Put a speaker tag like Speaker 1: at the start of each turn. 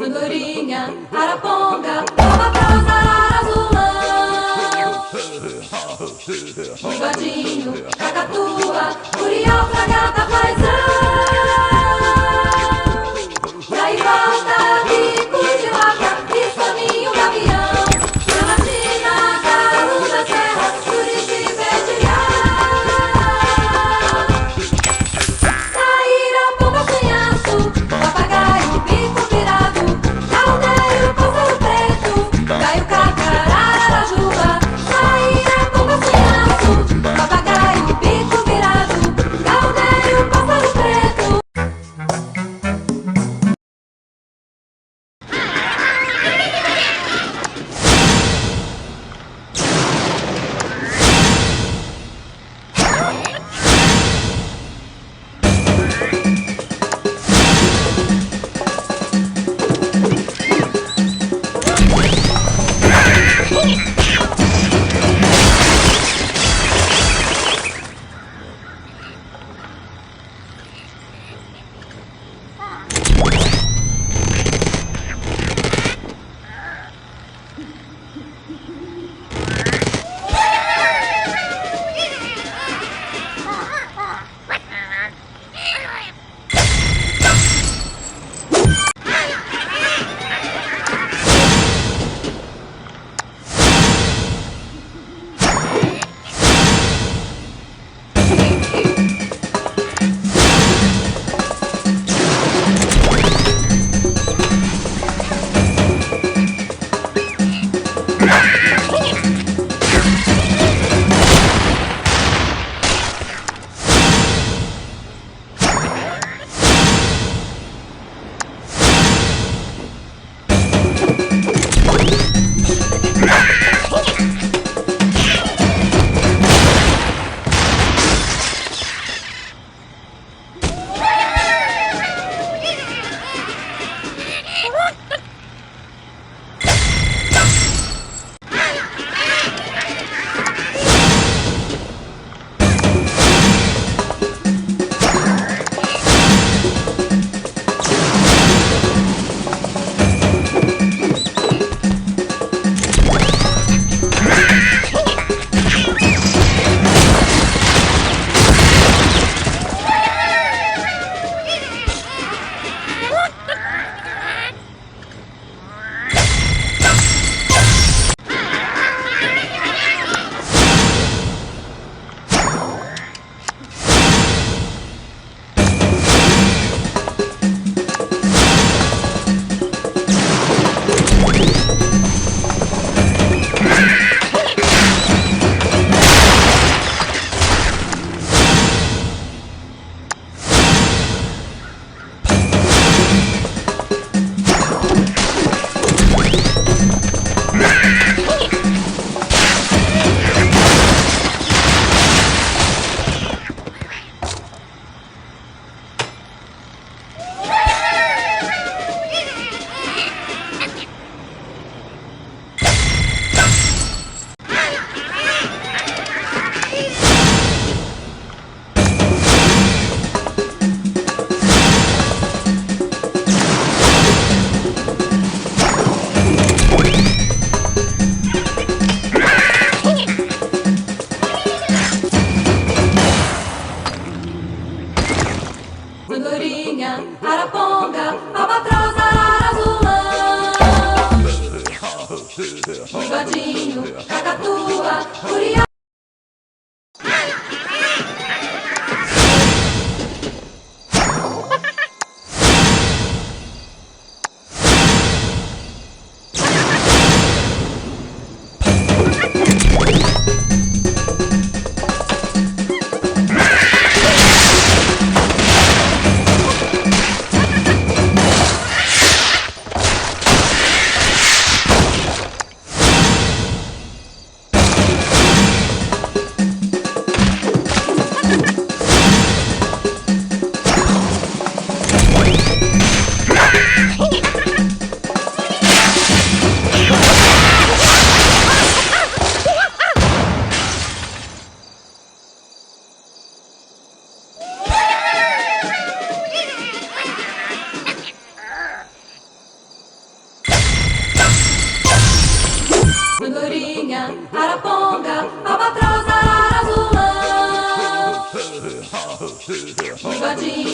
Speaker 1: Andorinha, araponga, albatroz, arara, azulão, bigodinho, cacatua, curió, fragata, paisão. Daí volta, bico de vaca, escaminho, gavião, Chamatina, galo da serra, Curitiba, Saíra, pomba, cunhaço, papagaio, bico virado, caldeiro, pássaro preto, gaio, cacarara, juba. Saíra, pomba, cunhaço, papagaio, bico virado, caldeiro, pássaro preto. Andorinha, araponga, albatroz, arara, azulão, bigodinho, cacatua, curió. andorinha, araponga, albatroz, arara azulão. Bigodinho.